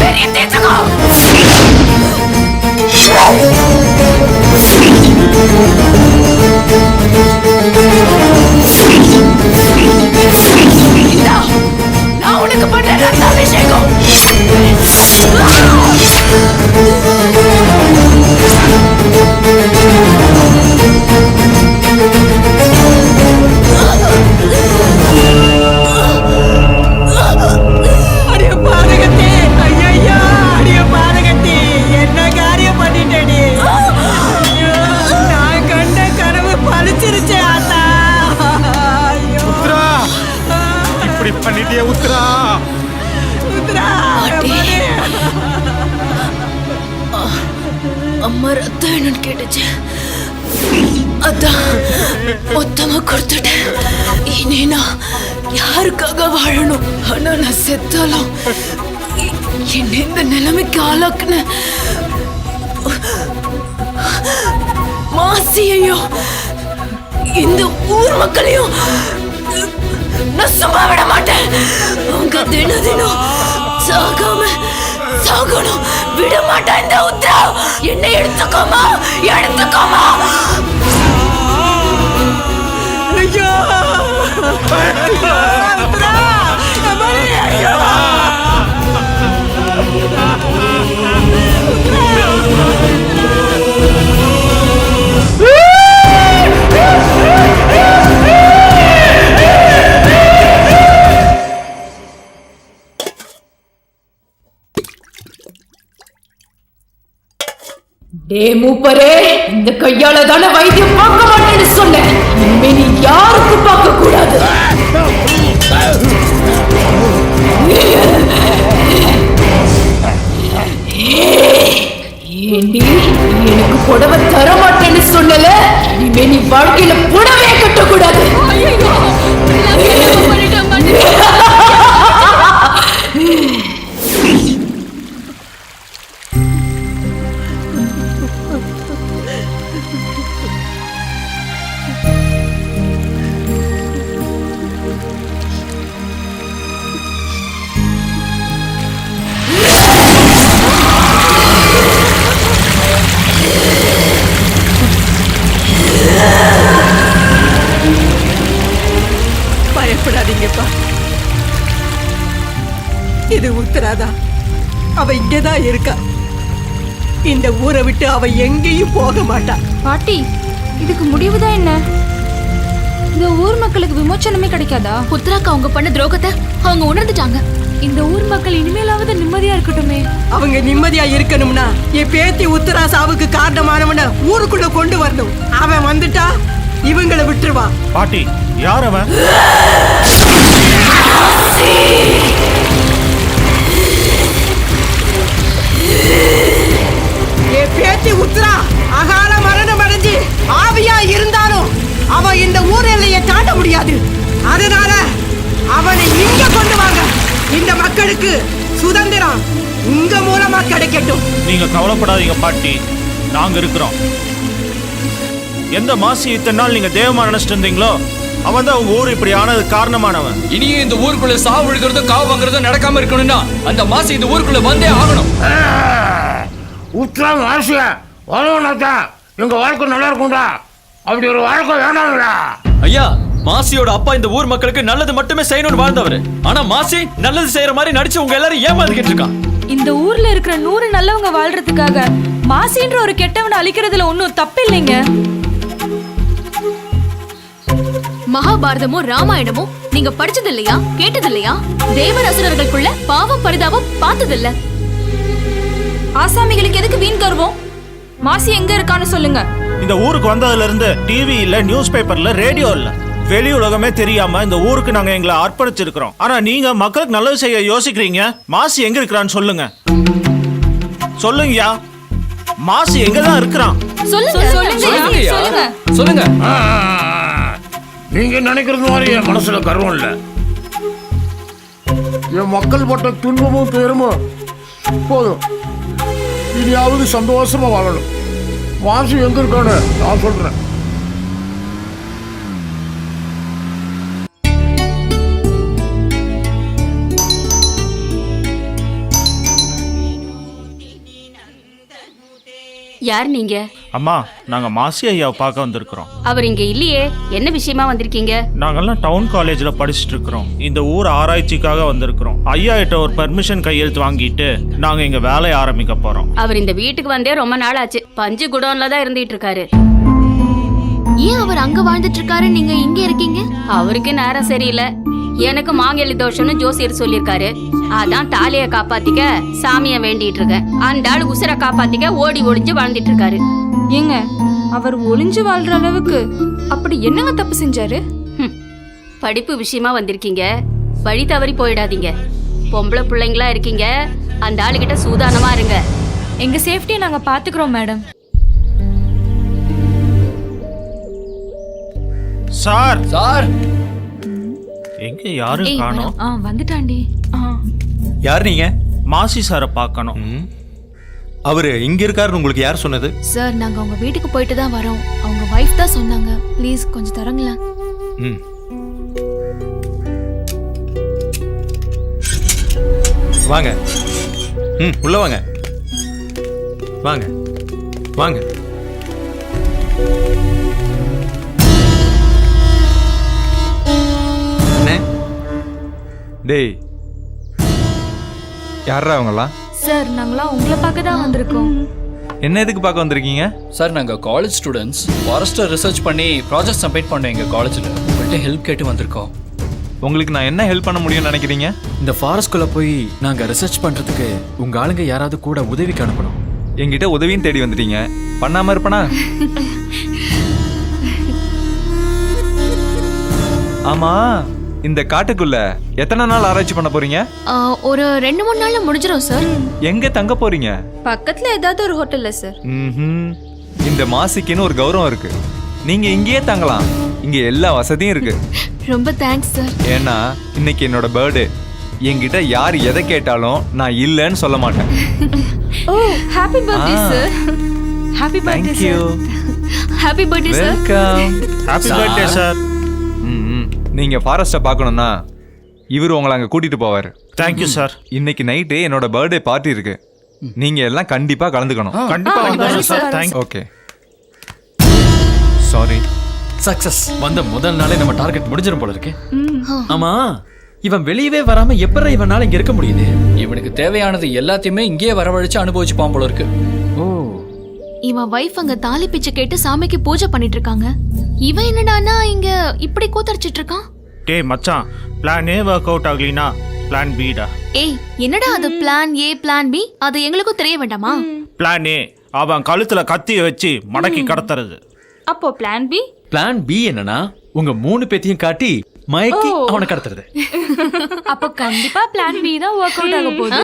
பெரிய தேச்சகோ நான் உனக்கு பண்ற அபிஷேகம். அடிய பாதகத்தே, ஐயா அடிய பாதகத்தே, என்ன காரியம் பண்ணிட்டேடி? நான் கண்ட கனவு பழிச்சிருச்சே ஆத்தா. உத்ரா, இப்படி பண்ணிட்டியே உத்ரா. உத்ரா, அம்மா ரத்தம் என்னன்னு கேட்டுச்சு. அதான் மொத்தமா கொடுத்துட்டேன். இனி நான் யாருக்காக வாழணும்? ஆனா நான் செத்தாலும் என்ன இந்த நிலைமைக்கு ஆளாக்குன மாசியையும் இந்த ஊர் மக்களையும் நான் சும்மா விட மாட்டேன். அவங்க தினம் தினம் சாகாம சாகணும் விட மாட்டேன். இந்த உத்ரா என்னை எடுத்துக்கோமா, எடுத்துக்கோமா. ஐயோ உத்ரா, ஐயோ டே மூப்பரே, இந்த கையால தானே வைத்தியம் பார்க்க மாட்டேன்னு சொன்னேன். இனிமே நீ யாருக்கு பார்க்க கூடாது. ஏண்டி எனக்கு புடவை தர மாட்டேன்னு சொன்னல, இனிமே நீ வாழ்க்கையில புடவையே கட்டக்கூடாது. பயப்படாதீங்கப்பா, இது உத்தராதான். அவ இங்கதான் இருக்கா. இந்த ஊரை விட்டு அவ எங்கேயும் போக மாட்டா. பாட்டி, இதுக்கு முடிவுதான் என்ன? இந்த ஊர் மக்களுக்கு விமோச்சனமே கிடைக்காதா? உத்தராக்கு அவங்க பண்ண துரோகத்தை அவங்க உணர்ந்துட்டாங்க. இந்த ஊர் மக்கள் இனிமேலாவது நிம்மதியா இருக்கட்டுமே. அவங்க நிம்மதியா இருக்கணும்னா என் பேத்தி உத்தரா சாவுக்கு காரணமானவன ஊருக்குள்ள கொண்டு வரணும். அவன் வந்துட்டா இவங்களை விட்டுருவான். பாட்டி, யார் அவன்? என் பேத்தி உத்தரா அகால மரணம் அடைஞ்சு ஆவியா இருந்தாலும் அவன் இந்த ஊர் எல்லையை தாண்ட முடியாது. அதனால அவனை இங்க கொண்டு வாங்க. இந்த மக்களுக்கு சுதந்திரம் உங்க மூலமா கிடைக்கட்டும். நீங்க கவலைப்படாதீங்க பாட்டி, நாங்க இருக்கிறோம். எந்த மாசி இத்தனை நாள் நீங்க தேவமா நினைச்சிட்டு இருந்தீங்களோ அவன் தான் உங்க ஊர் இப்படி ஆனது காரணமானவன். இனியும் இந்த ஊருக்குள்ள சாவு விழுகிறதும் காவு வாங்குறதும் நடக்காம இருக்கணும்னா அந்த மாசி இந்த ஊருக்குள்ள வந்தே ஆகணும். உத்தரா மாசிய வரவனாத்தா எங்க வாழ்க்கை நல்லா இருக்கும்டா. அப்படி ஒரு வாழ்க்கை வேணாம்டா. ஐயா, மாசியோட அப்பா இந்த ஊர் மக்களுக்கு நல்லது மட்டுமே செய்யணும்னு வாழ்ந்தவர். ஆனா மாசி நல்லது செய்யற மாதிரி நடிச்சு உங்க எல்லாரும் ஏமாத்திக்கிட்டு இருக்கான். இந்த ஊர்ல இருக்கிற 100 நல்லவங்க வாழ்றதுக்காக மாசின்ற ஒரு கெட்டவனை அழிக்கிறதுல ஒன்னும் தப்பு இல்லைங்க. மகாபாரதமும் ராமாயணமும் நீங்க படிச்சது இல்லையா, கேட்டது இல்லையா? தேவர் அசுரர்களுக்குள்ள பாவம் பரிதாபம் பார்த்ததில்ல. ஆசாமிகளுக்கு எதுக்கு வீண் கர்வம்? மாசி எங்க இருக்கான்னு சொல்லுங்க. இந்த ஊருக்கு வந்ததுல இருந்து டிவி இல்ல, நியூஸ் பேப்பர்ல, ரேடியோ இல்ல, வெளி உலகமே தெரியாம இந்த ஊருக்கு நாங்க எங்களை அர்ப்பணிச்சிருக்கிறோம். ஆனா நீங்க மக்களுக்கு நல்லது செய்ய யோசிக்கிறீங்க. மாசி எங்க இருக்கிறான்னு சொல்லுங்க. சொல்லுங்கயா, மாசி எங்கதான் இருக்கிறான்? சொல்லுங்க. நீங்க நினைக்கிறது மாதிரி என் மனசுல கர்வம் இல்ல. என் மக்கள் பட்ட துன்பமும் துயரமும் போதும். இனியாவது சந்தோஷமா வாழணும். மாசி எங்க இருக்கான்னு நான் சொல்றேன். யார் நீங்க? அம்மா நாங்க மாசி ஐயாவை பார்க்க வந்திருக்கிறோம். அவர் இங்க இல்லையே. என்ன விஷயமா வந்திருக்கீங்க? நாங்கெல்லாம் டவுன் காலேஜ்ல படிச்சுட்டு இருக்கிறோம். இந்த ஊர் ஆராய்ச்சிக்காக வந்திருக்கிறோம். ஐயா கிட்ட ஒரு பெர்மிஷன் கையெழுத்து வாங்கிட்டு நாங்க இங்க வேலையை ஆரம்பிக்க போறோம். அவர் இந்த வீட்டுக்கு வந்தே ரொம்ப நாள் ஆச்சு. பஞ்சு குடோன்ல தான் இருந்துட்டு இருக்காரு. ஏன் அவர் அங்க வாழ்ந்துட்டு இருக்காரு, நீங்க இங்க இருக்கீங்க? அவருக்கு நேரம் சரியில்லை. எனக்கு மாங்கலி தோஷம்னு ஜோசியர் சொல்லியிருக்காரு. அதான் தாலிய காப்பாத்திக்க சாமிய வேண்டிட்டு இருக்கேன். அந்த ஆள் உசுர காப்பாத்திக்க ஓடி ஒளிஞ்சு வாழ்ந்துட்டு இருக்காரு. ஏங்க அவர் ஒளிஞ்சு வாழ்ற அளவுக்கு அப்படி என்னங்க தப்பு செஞ்சாரு? படிப்பு விஷயமா வந்திருக்கீங்க, வழி தவறி போயிடாதீங்க. பொம்பளை பிள்ளைங்களா இருக்கீங்க, அந்த ஆளுகிட்ட சூதானமா இருங்க. எங்க சேஃப்டியை நாங்க பாத்துக்கிறோம் மேடம். சார் சார் எங்க யாரும் காணோம். வந்துட்டாண்டி. யார் நீங்க? மாசி சாரை பார்க்கணும். அவரு இங்க இருக்காருன்னு உங்களுக்கு யார் சொன்னது? சார் நாங்க அவங்க வீட்டுக்கு போயிட்டு தான் வரோம். அவங்க வைஃப் தான் சொன்னாங்க. ப்ளீஸ் கொஞ்சம் தரங்களேன். ம். வாங்க. உள்ள வாங்க. வாங்க வாங்க. டேய், யாரா அவங்கலாம்? சார் நாங்களாம் உங்களை பார்க்க தான் வந்திருக்கோம். என்ன எதுக்கு பார்க்க வந்திருக்கீங்க? சார் நாங்கள் காலேஜ் ஸ்டூடெண்ட்ஸ் ஃபாரஸ்ட்டை ரிசர்ச் பண்ணி ப்ராஜெக்ட் சப்மிட் பண்ணோம் எங்கள் காலேஜில். உங்கள்கிட்ட ஹெல்ப் கேட்டு வந்திருக்கோம். உங்களுக்கு நான் என்ன ஹெல்ப் பண்ண முடியும்னு நினைக்கிறீங்க? இந்த ஃபாரஸ்ட்குள்ளே போய் நாங்கள் ரிசர்ச் பண்ணுறதுக்கு உங்கள் ஆளுங்க யாராவது கூட உதவிக்கு அனுப்பணும். என்கிட்ட உதவியும் தேடி வந்துட்டீங்க, பண்ணாம இருப்பனா? ஆமா, இந்த காட்டுக்குள்ள எத்தனை நாள் ஆராய்ச்சி பண்ண போறீங்க? ஒரு 2-3 நாள்ல முடிஞ்சிடும் சார். எங்க தங்க போறீங்க? பக்கத்துல ஏதாவது ஒரு ஹோட்டல்ல சார். இந்த மாசிக்குன்னு ஒரு கௌரவம் இருக்கு. நீங்க இங்கேயே தங்கலாம். இங்க எல்லா வசதியும் இருக்கு. ரொம்ப தேங்க்ஸ் சார். ஏன்னா இன்னைக்கு என்னோட பர்த்டே. என்கிட்ட யார் எதை கேட்டாலும் நான் இல்லைன்னு சொல்ல மாட்டேன். Oh, happy birthday sir. Happy birthday Thank you. Sir. Happy birthday sir. Welcome. Happy birthday sir. நீங்க ஃபாரஸ்ட்டை பார்க்கணும்னா இவர் உங்களை அங்க கூட்டிட்டு போவாரு. Thank you sir. இன்னைக்கு நைட்டு என்னோட பர்த்டே பார்ட்டி இருக்கு. நீங்க எல்லாம் கண்டிப்பா கலந்துக்கணும். கண்டிப்பா வந்துடுறேன் sir. Thanks. Okay. Sorry. Success. வந்த முதல் நாளே நம்ம டார்கெட் முடிஞ்சிடும் போல இருக்கு. ஆமா, இவன் வெளியவே வராம எப்பறம் இவனால இங்க இருக்க முடியுது? இவனுக்கு தேவையானது எல்லாத்தையுமே இங்கேயே வரவழைச்சு அனுபவிச்சுப்பான் போல இருக்கு. ஓ, இவன் வைஃப் அங்க தாலி பிச்சை கேட்டு சாமிக்கு பூஜை பண்ணிட்டு இருக்காங்க. இவன் என்னடானா இங்க இப்படி கூத்தடிச்சிட்டு இருக்கான். டேய் மச்சான், பிளான் ஏ ஒர்க் அவுட் ஆகலினா பிளான் பி டா. ஏய் என்னடா அது பிளான் ஏ பிளான் பி? அது எங்களுக்கும் தெரிய வேண்டாமா? பிளான் ஏ அவன் கழுத்துல கத்திய வச்சு மடக்கி கடத்துறது. அப்போ பிளான் பி? பிளான் பி என்னன்னா உங்க 3 பேத்தையும் காட்டி மயக்கி அவனை கடத்துறது. அப்போ கண்டிப்பா பிளான் பி தான் ஒர்க் அவுட் ஆக போகுது.